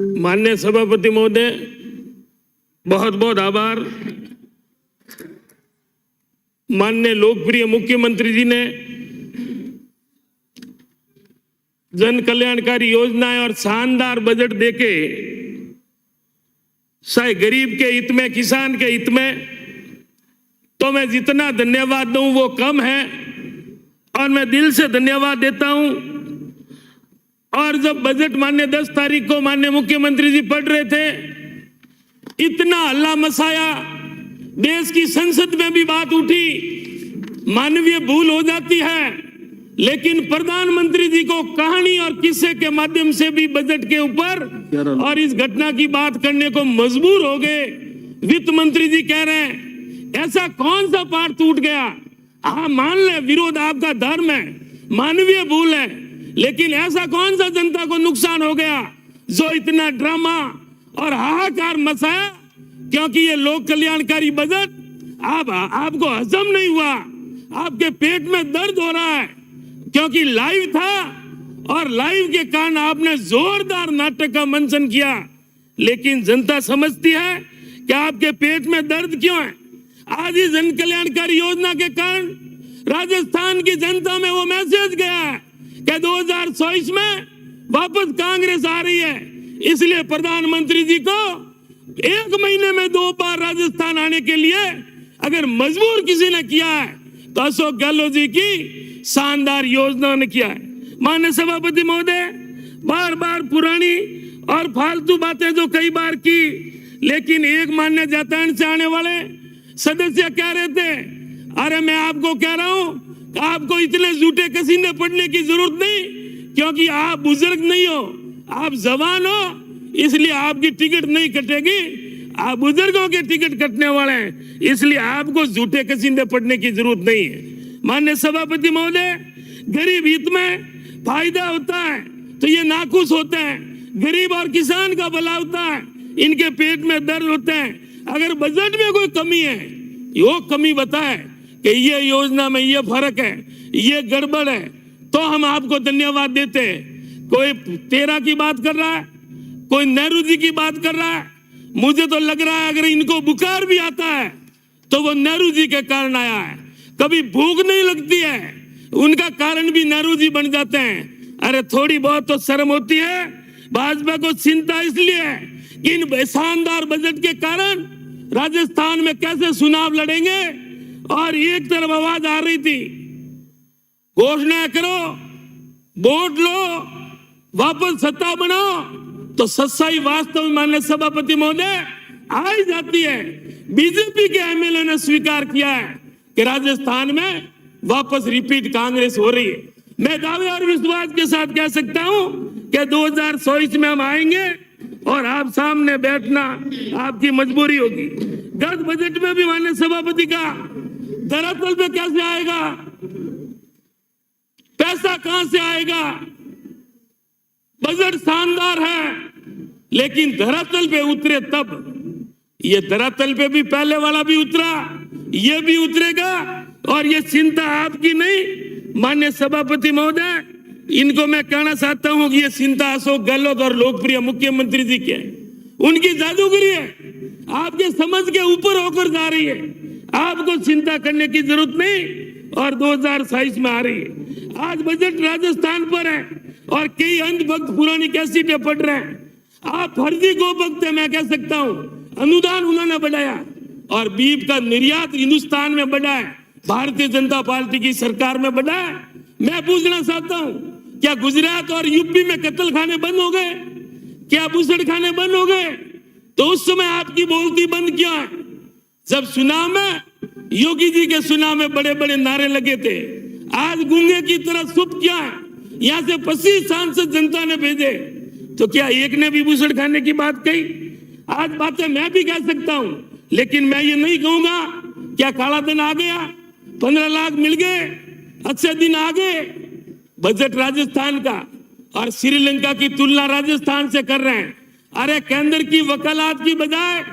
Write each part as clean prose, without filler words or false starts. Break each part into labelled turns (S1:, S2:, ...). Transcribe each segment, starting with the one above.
S1: माननीय सभापति महोदय, बहुत बहुत आभार। माननीय लोकप्रिय मुख्यमंत्री जी ने जन कल्याणकारी योजनाएं और शानदार बजट देके चाहे गरीब के हित में, किसान के हित में, तो मैं जितना धन्यवाद दूं वो कम है और मैं दिल से धन्यवाद देता हूं। और जब बजट माननीय 10 तारीख को माननीय मुख्यमंत्री जी पढ़ रहे थे, इतना हल्ला मचाया, देश की संसद में भी बात उठी, मानवीय भूल हो जाती है, लेकिन प्रधानमंत्री जी को कहानी और किस्से के माध्यम से भी बजट के ऊपर और इस घटना की बात करने को मजबूर हो गए। वित्त मंत्री जी कह रहे हैं ऐसा कौन सा पाठ टूट गया। हाँ, मान ले विरोध आपका धर्म है, मानवीय भूल है, लेकिन ऐसा कौन सा जनता को नुकसान हो गया जो इतना ड्रामा और हाहाकार मचाया, क्योंकि ये लोक कल्याणकारी बजट आपको हजम नहीं हुआ, आपके पेट में दर्द हो रहा है, क्योंकि लाइव था और लाइव के कारण आपने जोरदार नाटक का मंचन किया। लेकिन जनता समझती है कि आपके पेट में दर्द क्यों है। आज ही जन कल्याणकारी योजना के कारण राजस्थान की जनता में वो मैसेज गया है कि 2024 में वापस कांग्रेस आ रही है। इसलिए प्रधानमंत्री जी को 1 महीने में 2 बार राजस्थान आने के लिए अगर मजबूर किसी ने किया है तो अशोक गहलोत जी की शानदार योजना ने किया है। माननीय सभापति महोदय, बार बार पुरानी और फालतू बातें जो कई बार की, लेकिन एक मान्य जातान से आने वाले सदस्य कह रहे थे, अरे मैं आपको कह रहा हूं आपको इतने झूठे कसीदे पढ़ने की जरूरत नहीं, क्योंकि आप बुजुर्ग नहीं हो, आप जवान हो, इसलिए आपकी टिकट नहीं कटेगी। आप बुजुर्गों के टिकट कटने वाले हैं, इसलिए आपको झूठे कसीदे पढ़ने की जरूरत नहीं है। माननीय सभापति महोदय, गरीब हित में फायदा होता है तो ये नाखुश होते हैं, गरीब और किसान का भला होता है, इनके पेट में दर्द होते हैं। अगर बजट में कोई कमी है, वो कमी बताए कि ये योजना में ये फर्क है, ये गड़बड़ है, तो हम आपको धन्यवाद देते हैं। कोई 13 की बात कर रहा है, कोई नेहरू जी की बात कर रहा है। मुझे तो लग रहा है अगर इनको बुखार भी आता है तो वो नेहरू जी के कारण आया है। कभी भूख नहीं लगती है, उनका कारण भी नेहरू जी बन जाते हैं। अरे थोड़ी बहुत तो शर्म होती है। भाजपा को चिंता इसलिए है कि इन शानदार बजट के कारण राजस्थान में कैसे चुनाव लड़ेंगे। और एक तरफ आवाज आ रही थी, घोषणा करो, वोट लो, वापस सत्ता बनाओ, तो सच्चाई वास्तव में माननीय सभापति महोदय आ ही जाती है। बीजेपी के एमएलए ने स्वीकार किया है कि राजस्थान में वापस रिपीट कांग्रेस हो रही है। मैं दावे और विश्वास के साथ कह सकता हूं कि 2024 में हम आएंगे और आप सामने बैठना आपकी मजबूरी होगी। गत बजट में भी माननीय सभापति का धरातल पे कैसे आएगा, पैसा कहां से आएगा। बजट शानदार है, लेकिन धरातल पे उतरे तब। ये धरातल पे भी पहले वाला भी उतरा, ये भी उतरेगा। और ये चिंता आपकी नहीं माननीय सभापति महोदय, इनको मैं कहना चाहता हूं कि ये चिंता अशोक गहलोत और लोकप्रिय मुख्यमंत्री जी के, उनकी जादूगरी है, आपके समझ के ऊपर होकर जा रही है। आपको चिंता करने की जरूरत नहीं और 2027 में आ रही है। आज बजट राजस्थान पर है और कई अंधभक्त पुरानी कैसेटें पढ़ रहे हैं। आप फर्जी को भक्त है, मैं कह सकता हूं। अनुदान उन्होंने बढ़ाया और बीफ का निर्यात हिंदुस्तान में बढ़ा है, भारतीय जनता पार्टी की सरकार में बढ़ा है। मैं पूछना चाहता हूं, क्या गुजरात और यूपी में कत्ल खाने बंद हो गए? क्या भूसड़ खाने बंद हो गए? तो उस समय आपकी बोलती बंद क्यों है? जब चुनाव में योगी जी के चुनाव में बड़े बड़े नारे लगे थे, आज गूंगे की तरह चुप क्या है? यहां से 25 सांसद जनता ने भेजे, तो क्या एक ने भी भूसड़ खाने की बात कही? आज बातें मैं भी कह सकता हूं, लेकिन मैं ये नहीं कहूंगा क्या काला दिन आ गया, 15 लाख मिल गए, अच्छे दिन आ गए। बजट राजस्थान का और श्रीलंका की तुलना राजस्थान से कर रहे हैं। अरे केंद्र की वकालत की बजाय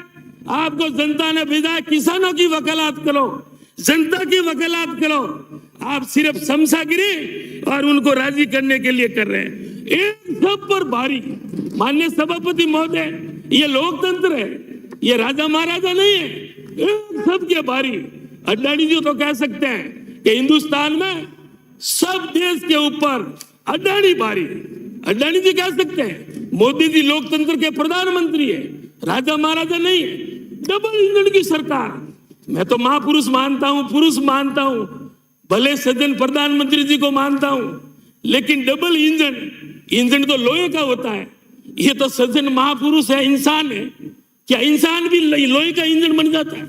S1: आपको जनता ने भेजा है, किसानों की वकालत करो, जनता की वकालत करो। आप सिर्फ समसागिरी और उनको राजी करने के लिए कर रहे हैं। एक सब पर भारी। माननीय सभापति महोदय, ये लोकतंत्र है, ये राजा महाराजा नहीं है। एक सब के भारी। अडानी जी तो कह सकते हैं कि हिंदुस्तान में सब देश के ऊपर अडानी भारी। अडानी जी कह सकते हैं, मोदी जी लोकतंत्र के प्रधानमंत्री है, राजा महाराजा नहीं है। डबल इंजन की सरकार। मैं तो महापुरुष मानता हूं, पुरुष मानता हूं, भले सज्जन प्रधानमंत्री जी को मानता हूं, लेकिन डबल इंजन तो लोहे का होता है। ये तो सज्जन महापुरुष है, इंसान है। क्या इंसान भी लोहे का इंजन बन जाता है?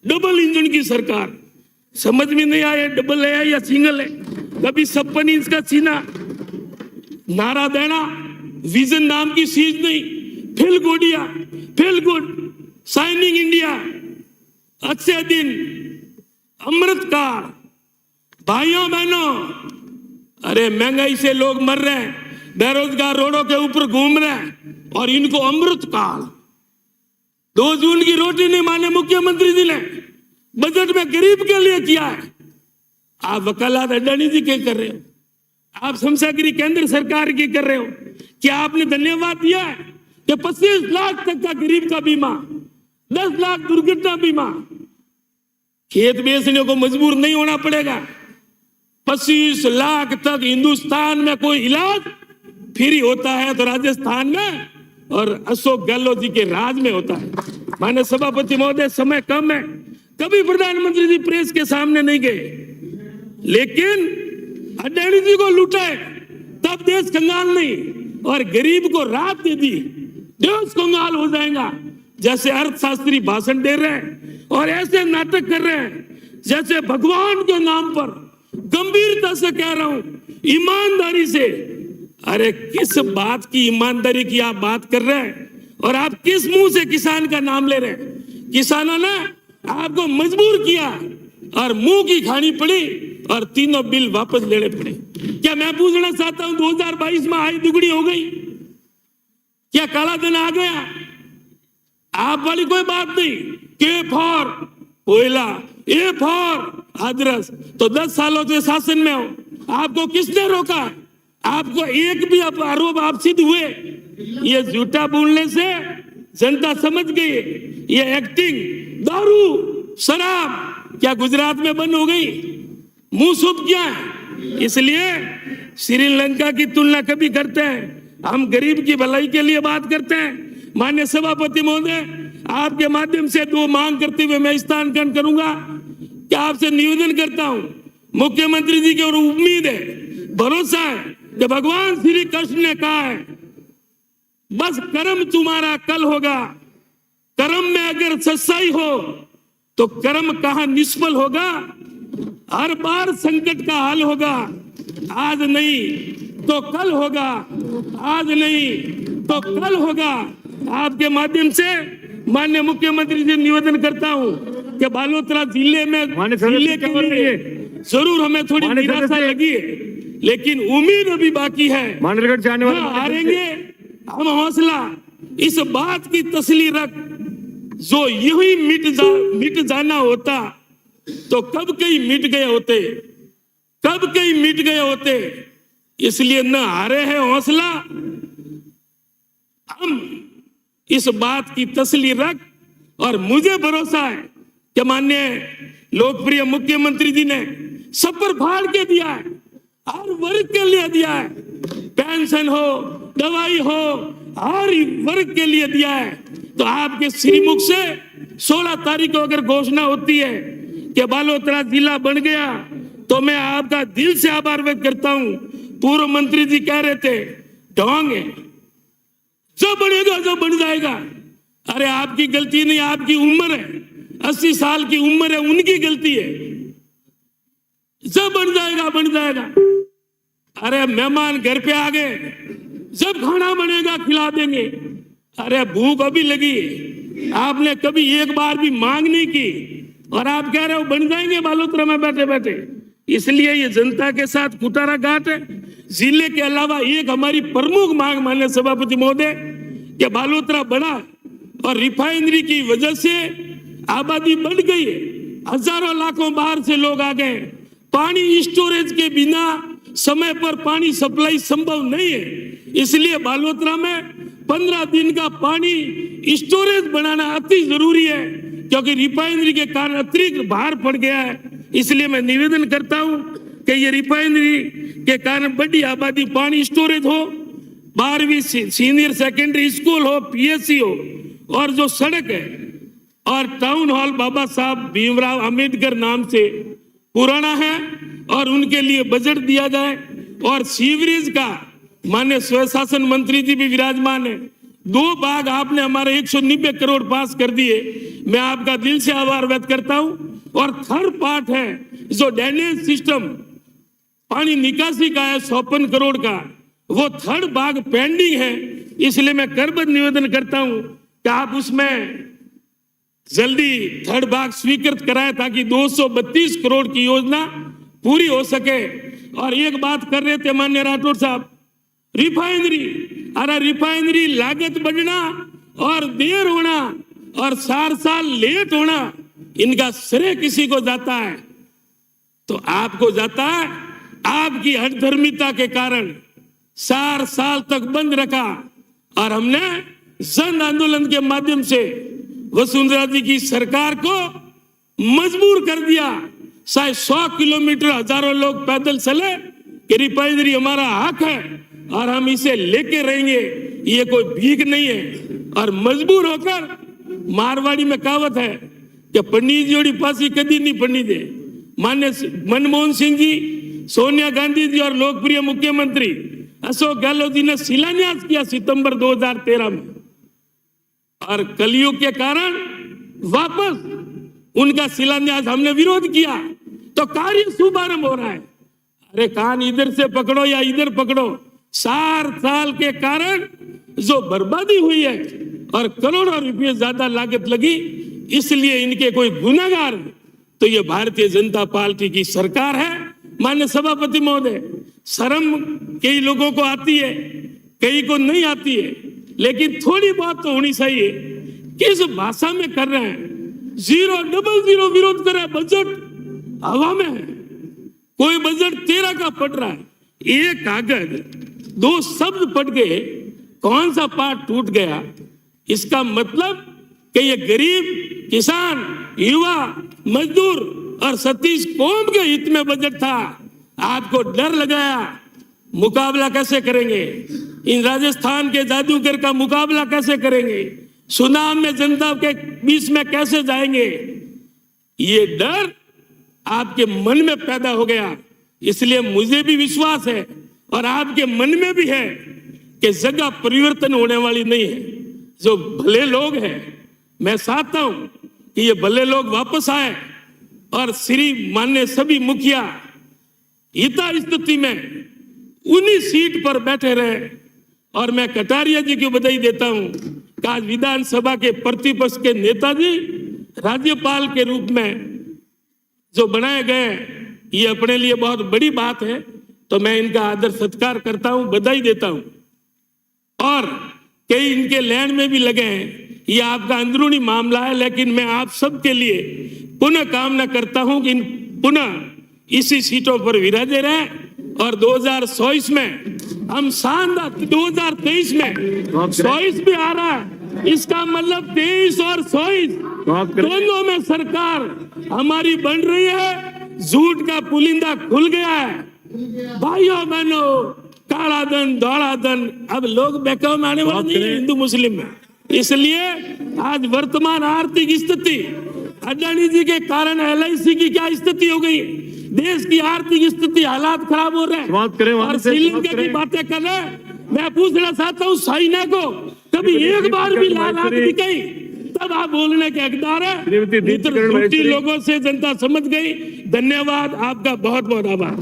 S1: डबल इंजन की सरकार। समझ में नहीं आया डबल है या सिंगल है। कभी 56 इंच का सीना, नारा देना, विजन नाम की चीज नहीं। Feel Gudiya, feel good, shining India, अच्छे दिन, अमृत काल। भाइयों बहनों, अरे महंगाई से लोग मर रहे हैं, बेरोजगार रोडों के ऊपर घूम रहे हैं, और इनको अमृत काल। 2 जून की रोटी नहीं माने मुख्यमंत्री जी ने, बजट में गरीब के लिए किया है। आप वकालत अडानी जी के कर रहे हो, आप शमशागिरी केंद्र सरकार की कर रहे हो। क्या आपने धन्यवाद दिया है कि 25 लाख तक का गरीब का बीमा, 10 लाख दुर्घटना बीमा? खेत बेचने को मजबूर नहीं होना पड़ेगा। 25 लाख तक हिंदुस्तान में कोई इलाज फ्री होता है तो राजस्थान में और अशोक गहलोत जी के राज में होता है। माननीय सभापति महोदय, समय कम है, कभी प्रधानमंत्री जी प्रेस के सामने नहीं गए, लेकिन अडानी जी को लूटे तब देश कंगाल नहीं, और गरीब को राहत दे दी, देश कंगाल हो जाएगा। जैसे अर्थशास्त्री भाषण दे रहे हैं और ऐसे नाटक कर रहे हैं जैसे भगवान के नाम पर, गंभीरता से कह रहा हूं, ईमानदारी से। अरे किस बात की ईमानदारी की आप बात कर रहे हैं, और आप किस मुंह से किसान का नाम ले रहे हैं? किसानों ने आपको मजबूर किया और मुंह की खानी पड़ी और तीनों बिल वापस लेने पड़े। क्या मैं पूछना चाहता हूं, 2022 में आय दुगनी हो गई? क्या काला धन आ गया? आप वाली कोई बात नहीं। के फॉर कोयला, ए फॉर अदरस। तो 10 सालों से शासन में हो, आपको किसने रोका? आपको एक भी आरोप आप सिद्ध हुए? ये झूठा बोलने से जनता समझ गई ये एक्टिंग। दारू, शराब क्या गुजरात में बंद हो गई? मुंह सुप क्या है? इसलिए श्रीलंका की तुलना कभी करते हैं, हम गरीब की भलाई के लिए बात करते हैं। माननीय सभापति महोदय, आपके माध्यम से 2 मांग करते हुए मैं स्थान ग्रहण करूंगा कि आपसे निवेदन करता हूं, मुख्यमंत्री जी की ओर उम्मीद है, भरोसा है कि भगवान श्री कृष्ण ने कहा है, बस कर्म तुम्हारा कल होगा। कर्म में अगर सच्चाई हो तो कर्म कहां निष्फल होगा। हर बार संकट का हल होगा, आज नहीं तो कल होगा, आज नहीं तो कल होगा। आपके माध्यम से माननीय मुख्यमंत्री जी निवेदन करता हूं कि बालोतरा जिले के लिए जरूर हमें थोड़ी निराशा लगी है, लेकिन उम्मीद अभी बाकी है। हारेंगे हम, हौसला इस बात की तसल्ली रख, जो यूं मिट जाना होता तो कब कई मिट गए होते, कब कई मिट गए होते। इसलिए न हारे हैं, हौसला। हम इस बात की तसल्ली रख, और मुझे भरोसा है कि माननीय लोकप्रिय मुख्यमंत्री जी ने सब पर फाड़ के दिया है, हर वर्ग के लिए दिया है। पेंशन हो, दवाई हो, हर वर्ग के लिए दिया है। तो आपके श्रीमुख से 16 तारीख को अगर घोषणा होती है कि बालोतरा जिला बन गया, तो मैं आपका दिल से आभार व्यक्त करता हूं। पूर्व मंत्री जी कह रहे थे ढोंग है, जो बनेगा जो बन जाएगा। अरे आपकी गलती नहीं, आपकी उम्र है, 80 साल की उम्र है, उनकी गलती है। जब बन जाएगा बन जाएगा। अरे मेहमान घर पे आ गए, जब खाना बनेगा खिला देंगे। अरे भूख अभी लगी, आपने कभी एक बार भी मांग नहीं की, और आप कह रहे हो बन जाएंगे बालोतरा में बैठे बैठे। इसलिए ये जनता के साथ कुटारा घाट है। जिले के अलावा एक हमारी प्रमुख मांग, माननीय सभापति महोदय, कि बालोतरा बड़ा और रिफाइनरी की वजह से आबादी बढ़ गई है, हजारों लाखों बाहर से लोग आ गए। पानी स्टोरेज के बिना समय पर पानी सप्लाई संभव नहीं है। इसलिए बालोतरा में 15 दिन का पानी स्टोरेज बनाना अति जरूरी है, क्योंकि रिफाइनरी के कारण अतिरिक्त भार पड़ गया है। इसलिए मैं निवेदन करता हूं कि ये रिफाइनरी के कारण बड़ी आबादी पानी स्टोरेज हो, 12वीं सीनियर सेकेंडरी स्कूल हो, पीएससी हो, और जो सड़क है और टाउन हॉल बाबा साहब भीमराव अंबेडकर नाम से पुराना है और उनके लिए बजट दिया जाए। और सीवरेज का माननीय स्वशासन मंत्री जी भी विराजमान है, 2 भाग आपने हमारे 190 करोड़ पास कर दिए, मैं आपका दिल से आभार व्यक्त करता हूं। और थर्ड पार्ट है जो ड्रेनेज सिस्टम पानी निकासी का है 54 करोड़ का, वो थर्ड भाग पेंडिंग है। इसलिए मैं करबद्ध निवेदन करता हूं कि आप उसमें जल्दी थर्ड भाग स्वीकृत कराएं ताकि 232 करोड़ की योजना पूरी हो सके। और एक बात कर रहे थे माननीय राठौर साहब, रिफाइनरी, अरे रिफाइनरी लागत बढ़ना और देर होना और 4 साल लेट होना, इनका श्रेय किसी को जाता है तो आपको जाता है। आपकी हठधर्मिता के कारण 4 साल तक बंद रखा और हमने जन आंदोलन के माध्यम से वसुंधरा जी की सरकार को मजबूर कर दिया। शायद 100 किलोमीटर हजारों लोग पैदल चले कि रिफाइनरी हमारा हक है और हम इसे लेके रहेंगे, ये कोई भीख नहीं है। और मजबूर होकर, मारवाड़ी में कहावत है कि पंडित जोड़ी फांसी कभी नहीं पड़नी दे। माननीय मनमोहन सिंह जी, सोनिया गांधी जी और लोकप्रिय मुख्यमंत्री अशोक गहलोत जी ने शिलान्यास किया सितंबर 2013 में, और कलयुग के कारण वापस उनका शिलान्यास हमने विरोध किया तो कार्य शुभारंभ हो रहा है। अरे कान इधर से पकड़ो या इधर पकड़ो, 4 साल के कारण जो बर्बादी हुई है और करोड़ों रुपए ज्यादा लागत लगी, इसलिए इनके कोई गुनाहगार तो ये भारतीय जनता पार्टी की सरकार है। माननीय सभापति महोदय, शर्म कई लोगों को आती है, कई को नहीं आती है, लेकिन थोड़ी बहुत तो होनी चाहिए। किस भाषा में कर रहे हैं? 000 विरोध कर रहे हैं, बजट हवा में है। कोई बजट 13 का पढ़ रहा है, एक कागज 2 शब्द पढ़ के कौन सा पार्ट टूट गया? इसका मतलब कि ये गरीब, किसान, युवा, मजदूर और सतीश कौम के हित में बजट था। आपको डर लगाया, मुकाबला कैसे करेंगे? इन राजस्थान के जादूगर का मुकाबला कैसे करेंगे? सुनाम में जनता के बीच में कैसे जाएंगे? ये डर आपके मन में पैदा हो गया। इसलिए मुझे भी विश्वास है और आपके मन में भी है कि जगह परिवर्तन होने वाली नहीं है। जो भले लोग हैं, मैं चाहता हूं कि ये भले लोग वापस आए और श्री मान्य सभी मुखिया हिता स्थिति में उन्हीं सीट पर बैठे रहे। और मैं कटारिया जी को बधाई देता हूं कि आज विधानसभा के प्रतिपक्ष के नेताजी राज्यपाल के रूप में जो बनाए गए, ये अपने लिए बहुत बड़ी बात है। तो मैं इनका आदर सत्कार करता हूं, बधाई देता हूं। और कई इनके लैंड में भी लगे हैं, ये आपका अंदरूनी मामला है, लेकिन मैं आप सबके लिए पुनः कामना करता हूं कि पुनः इसी सीटों पर विराजे रहे और 2024 में हम शानदार, 2023 में 24 भी आ रहा है, इसका मतलब 23 और 24 दोनों में सरकार हमारी बन रही है। झूठ का पुलिंदा खुल गया है। भाइयों बहनों, काला धन, धोला धन अब लोग बहकावे में आने वाले नहीं है हिंदू मुस्लिम में। इसलिए आज वर्तमान आर्थिक स्थिति, अडानी जी के कारण LIC की क्या स्थिति हो गई, देश की आर्थिक स्थिति, हालात खराब हो रहे हैं और श्रीलंका की बातें कर रहे हैं। मैं पूछना चाहता हूँ, साइना को कभी एक बार भी लाल आंख दिखाई? तब आप बोलने के हकदार है। झूठी लोगों से जनता समझ गई। धन्यवाद, आपका बहुत बहुत आभार।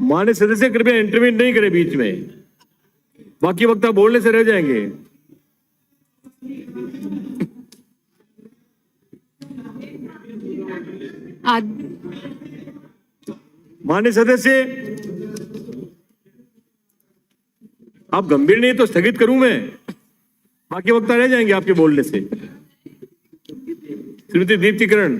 S2: माननीय सदस्य कृपया इंटरव्यू नहीं करें बीच में, बाकी वक्ता बोलने से रह जाएंगे। माननीय सदस्य, आप गंभीर नहीं तो स्थगित करूं मैं, बाकी वक्ता रह जाएंगे आपके बोलने से। श्रीमती दीप्ति किरण।